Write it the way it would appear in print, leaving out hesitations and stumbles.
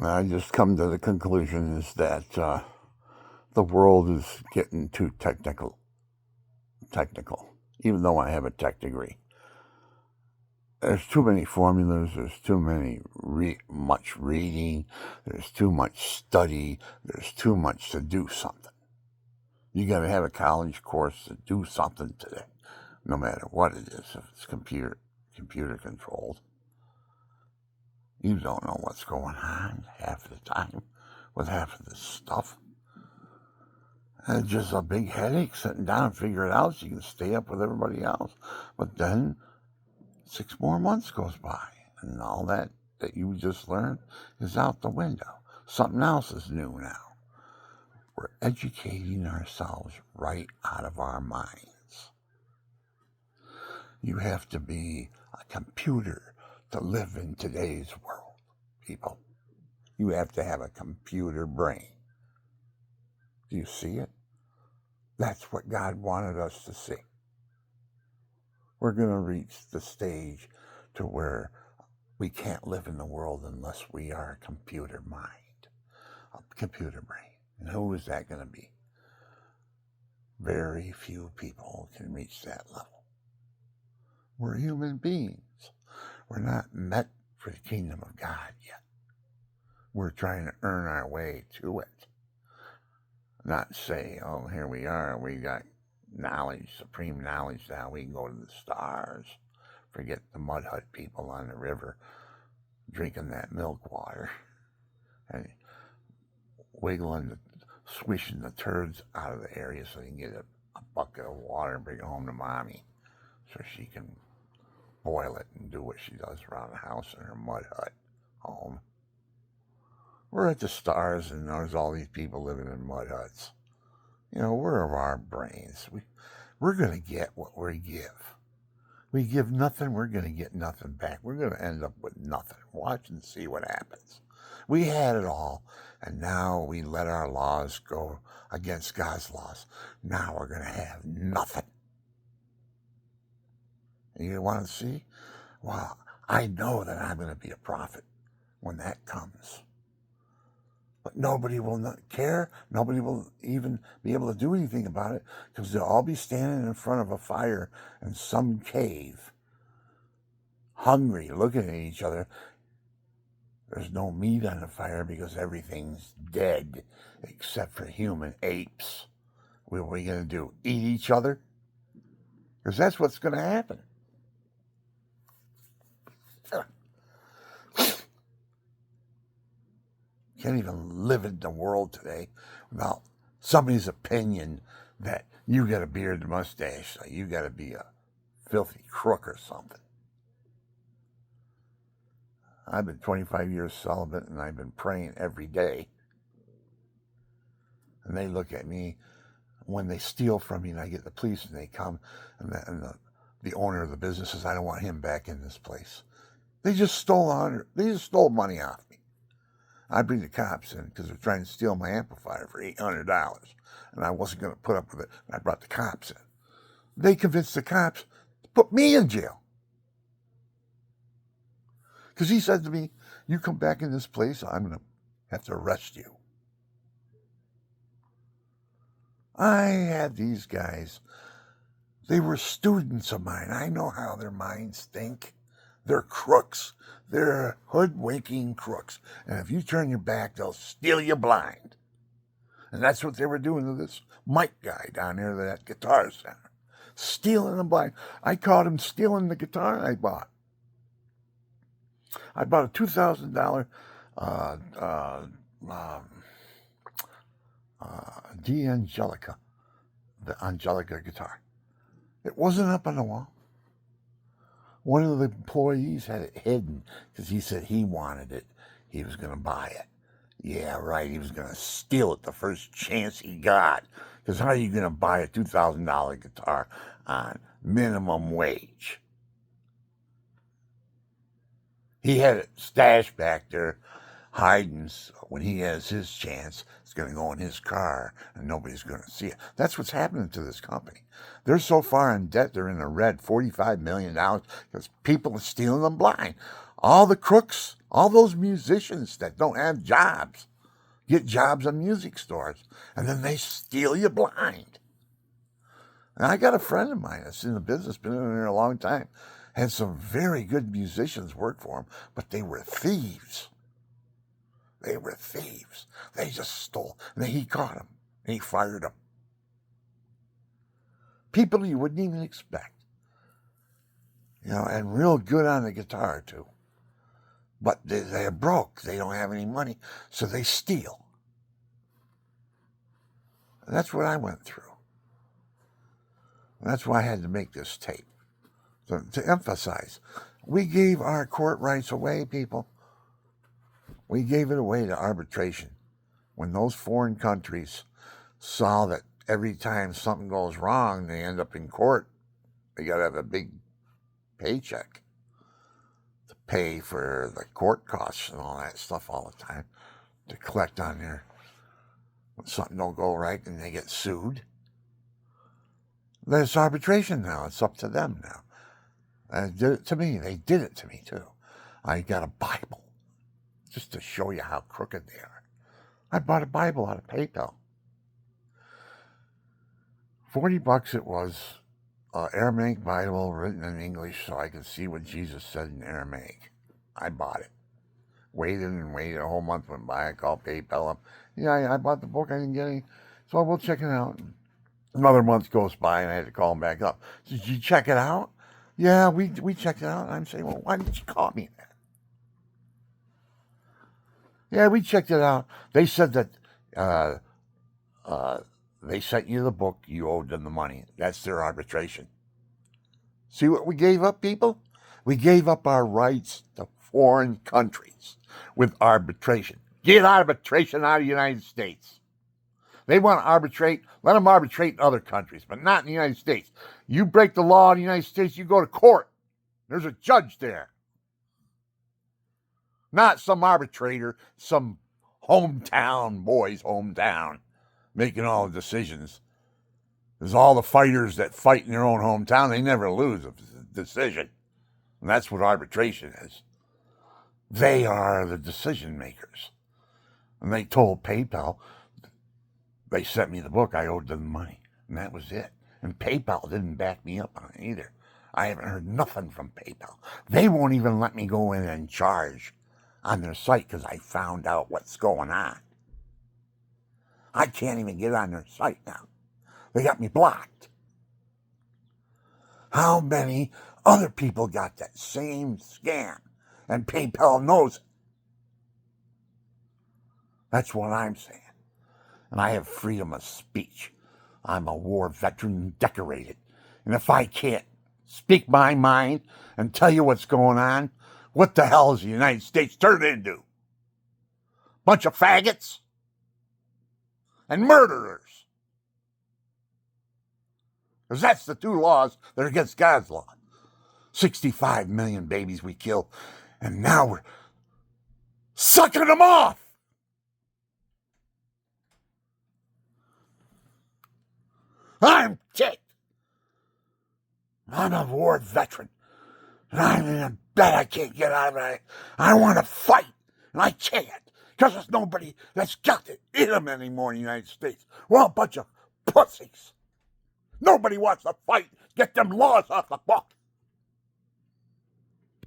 I just come to the conclusion is that the world is getting too technical, even though I have a tech degree. There's too many formulas, there's too much reading, there's too much study, there's too much to do something. You got to have a college course to do something today, no matter what it is. If it's computer controlled, you don't know what's going on half the time with half of this stuff. And it's just a big headache sitting down and figure it out so you can stay up with everybody else. But then 6 more months goes by and all that you just learned is out the window. Something else is new now. We're educating ourselves right out of our minds. You have to be a computer to live in today's world, people. You have to have a computer brain. Do you see it? That's what God wanted us to see. We're going to reach the stage to where we can't live in the world unless we are a computer mind, a computer brain. And who is that going to be? Very few people can reach that level. We're human beings. We're not meant for the kingdom of God yet. We're trying to earn our way to it. Not say, oh, here we are, we got knowledge, supreme knowledge now, we can go to the stars. Forget the mud hut people on the river drinking that milk water and swishing the turds out of the area so they can get a bucket of water and bring it home to mommy so she can boil it and do what she does around the house in her mud hut home. We're at the stars and there's all these people living in mud huts. You know, we're of our brains. We're going to get what we give. We give nothing, we're going to get nothing back. We're going to end up with nothing. Watch and see what happens. We had it all, and now we let our laws go against God's laws. Now we're going to have nothing. And you want to see? Well, I know that I'm going to be a prophet when that comes. But nobody will not care. Nobody will even be able to do anything about it because they'll all be standing in front of a fire in some cave, hungry, looking at each other. There's no meat on the fire because everything's dead except for human apes. What are we going to do? Eat each other? Because that's what's going to happen. Can't even live in the world today without somebody's opinion that you got a beard and mustache, so you got to be a filthy crook or something. I've been 25 years celibate and I've been praying every day. And they look at me when they steal from me and I get the police and they come and the owner of the business says, I don't want him back in this place. They just stole money off me. I bring the cops in because they're trying to steal my amplifier for $800, and I wasn't going to put up with it. I brought the cops in. They convinced the cops to put me in jail. Because he said to me, you come back in this place, I'm going to have to arrest you. I had these guys. They were students of mine. I know how their minds think. They're crooks. They're hoodwinking crooks. And if you turn your back, they'll steal you blind. And that's what they were doing to this Mike guy down there at that guitar center. Stealing him blind. I caught him stealing the guitar I bought. I bought a $2,000 D'Angelica, the Angelica guitar. It wasn't up on the wall. One of the employees had it hidden because he said he wanted it. He was going to buy it. Yeah, right. He was going to steal it the first chance he got. Because how are you going to buy a $2,000 guitar on minimum wage? He had it stashed back there, hiding. So when he has his chance, it's going to go in his car and nobody's going to see it. That's what's happening to this company. They're so far in debt, they're in the red, $45 million, because people are stealing them blind. All the crooks All those musicians that don't have jobs get jobs in music stores, and then they steal you blind. And I got a friend of mine that's in the business, been in there a long time, had some very good musicians work for him, but they were thieves. They were thieves. They just stole. And then he caught them, and he fired them. People you wouldn't even expect. And real good on the guitar, too. But they're broke. They don't have any money, so they steal. And that's what I went through. And that's why I had to make this tape. So, to emphasize, we gave our court rights away, people. We gave it away to arbitration. When those foreign countries saw that every time something goes wrong, they end up in court, they got to have a big paycheck to pay for the court costs and all that stuff all the time, to collect on there. When something don't go right and they get sued, there's arbitration now. It's up to them now. They did it to me. They did it to me, too. I got a Bible just to show you how crooked they are. I bought a Bible out of PayPal. $40 it was, Aramaic Bible written in English so I could see what Jesus said in Aramaic. I bought it. Waited and waited. A whole month went by. I called PayPal up. Yeah, I bought the book. I didn't get any. So we'll check it out. Another month goes by and I had to call them back up. Did you check it out? Yeah, we checked it out. And I'm saying, well, why didn't you call me then? Yeah, we checked it out. They said that they sent you the book, you owed them the money. That's their arbitration. See what we gave up, people? We gave up our rights to foreign countries with arbitration. Get arbitration out of the United States. They want to arbitrate, let them arbitrate in other countries, but not in the United States. You break the law in the United States, you go to court. There's a judge there. Not some arbitrator, some boy's hometown, making all the decisions. There's all the fighters that fight in their own hometown, they never lose a decision. And that's what arbitration is. They are the decision makers. And they told PayPal, they sent me the book, I owed them the money. And that was it. And PayPal didn't back me up on it either. I haven't heard nothing from PayPal. They won't even let me go in and charge on their site because I found out what's going on. I can't even get on their site now. They got me blocked. How many other people got that same scam? And PayPal knows it. That's what I'm saying. And I have freedom of speech. I'm a war veteran, decorated. And if I can't speak my mind and tell you what's going on, what the hell is the United States turned into? Bunch of faggots and murderers. Because that's the two laws that are against God's law. 65 million babies we killed, and now we're sucking them off. I'm ticked. I'm a war veteran. And I'm in a bed I can't get out of it. I want to fight. And I can't. Because there's nobody that's got it in them anymore in the United States. We're all a bunch of pussies. Nobody wants to fight. Get them laws off the book.